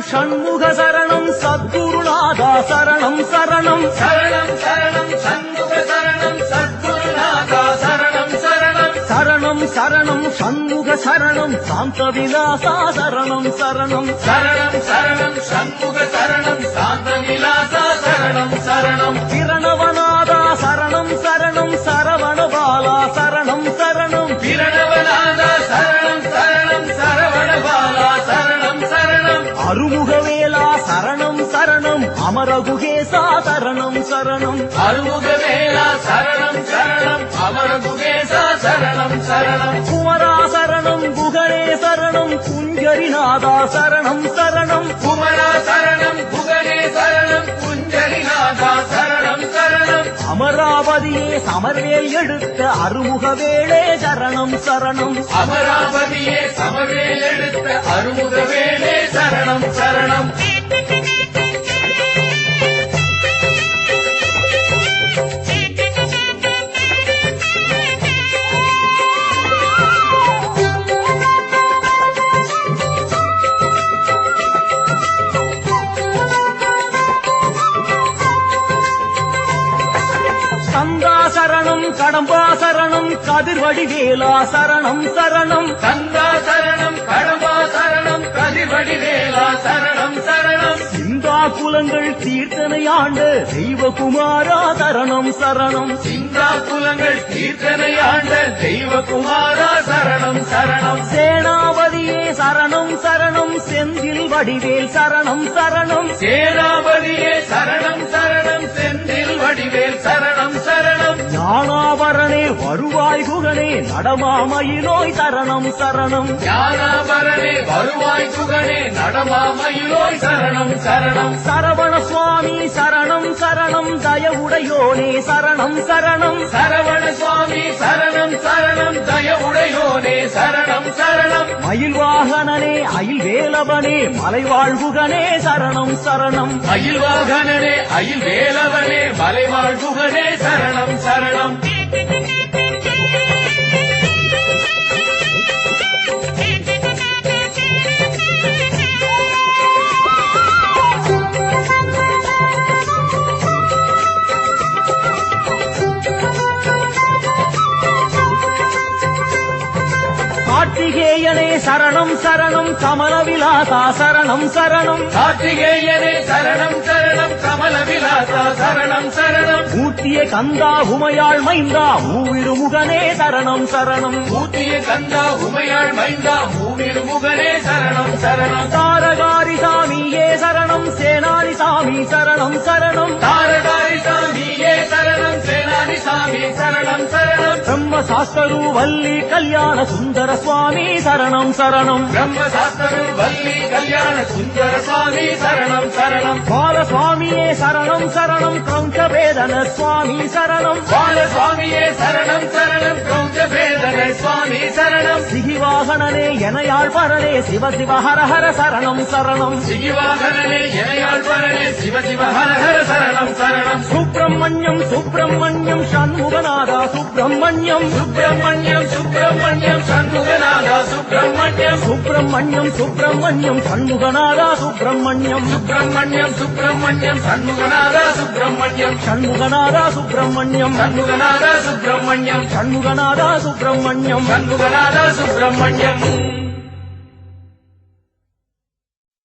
ஷண்முக சரணம் சத்குருநாதா சரணம் சரணம் சரணம் சரணம் சண்முக சரணம் சத்குருநாதா சரணம் சரணம் சரணம் சரணம் ஷண்முக சரணம் சாந்த விலாசா சரணம் சரணம் சரணம் சரணம் சண்முக சரணம் சாந்த விலாசா சரணம் சரணம் பிரணவநாதா சரணம் சரணம் சரவணபாலா சரணம் சரணம் பிரணவநாதா சரணம் சரணம் சரவணபாலா சரணம் சரணம் அருமுகவேலா சரணம் சரணம் அமரகுகேசா சரணம் சரணம் அருமுகவேலா சரணம் சரணம் அமரகுகேசா சரணம் சரணம் குமரா சரணம் குகணே சரணம் குஞ்சரிநாதா சரணம் சரணம் குமரா சரணம் குகனே சரணம் குஞ்சரிநாதா சரணம் சரணம் அமராவதியே சமர்வேல் எடுத்த அருமுகவேளே சரணம் சரணம் அமராவதியே சமவேல் எடுத்த அருமுகவேலே சரணம் சரணம் சந்தா சரணம் கடம்பா சரணம் கதிர்வடிவேலா சரணம் சரணம் கந்தா சரணம் கடம்பா சரணம் கதிர்வடிவேலா சரணம் சரணம் சிந்தா குலங்கள் தீர்த்தனை ஆண்ட தெய்வகுமாரா சரணம் சரணம் சிந்தா குலங்கள் கீர்த்தனை ஆண்ட தெய்வகுமாரா சரணம் சரணம் சேனாபதியே சரணம் சரணம் செந்தில் வடிவேல் சரணம் சரணம் சேனாபதியே சரணம் சரணம் செந்தில் வடிவேல் சரணம் சரணம் ஞானாபரணே வருவாய் குகனே நடமாமயிலோய் சரணம் சரணம் ஞானாபரணே வருவாய் குகனே நடமாமயிலோய் சரணம் சரணம் சரவண சுவாமி சரணம் சரணம் தயவுடையோனே சரணம் சரணம் சரவண சுவாமி சரணம் சரணம் தயவுடையோனே சரணம் சரணம் மயில் வாகனனே அயில் வேலவனே மலைவாழ்குகனே சரணம் சரணம் அயில் வாகனனே அயில் வேலவனே மலைவாழ் குகனே சரணம் சரணம் கார்த்திகேயனே சரணம் சரணம் கமலவிலாசா சரணம் சரணம் கார்த்திகேயனே சரணம் சரணம் கமல விலாசா சரணம் சரணம் ஊட்டிய கந்தா உமையாள் மைந்தா மூவிருமுகனே சரணம் சரணம் ஊட்டிய கந்தா உமையாள் மைந்தா மூவிரு முகனே சரணம் சரணம் தாரகாரி சாமியே சரணம் சேனாரி சாமி சரணம் சரணம் தாரகாரி சாமியே சரணம் சேனாதி சாமி சரணம் சரணம் பிரம்மசாஸ்தரு வள்ளி கல்யாண சுந்தர சுவாமி சரணம் சரணம் பிரம்மசாஸ்திரு வள்ளி கல்யாண சுந்தர சுவாமி சரணம் சரணம் பாலசுவாமியே சரணம் சரணம் கௌஞ்சபேதன சுவாமி சரணம் பாலசுவாமியே சரணம் சரணம் கௌஞ்சபேதன சுவாமி சரணம் சிகிவாகனனே எனையாள் பரனே சிவ சிவ ஹர ஹர சரணம் சரணம் சிகிவாகனனே எனையாழ்வரனே சிவ சிவ ஹர ஹர சரணம் சரணம் சுப்பிரமணியம் சுப்பிரமணியம் சண்முகநாதா சுப்பிரமணியம் சுப்பிரமணியம் சுப்பிரமணியம் சண்முகநாதா சுப்பிரமணியம் சுப்பிரமணியம் சுப்பிரமணியம் சண்முகநாதா சுப்பிரமணியம் சுப்பிரமணியம் சுப்பிரமணியம் சண்முகநாதா சுப்பிரமணியம் சண்முகநாதா சுப்பிரமணியம் சண்முகநாதா சுப்பிரமணியம் சண்முகநாதா சுப்பிரமணியம் சண்முகநாதா சுப்பிரமணியம்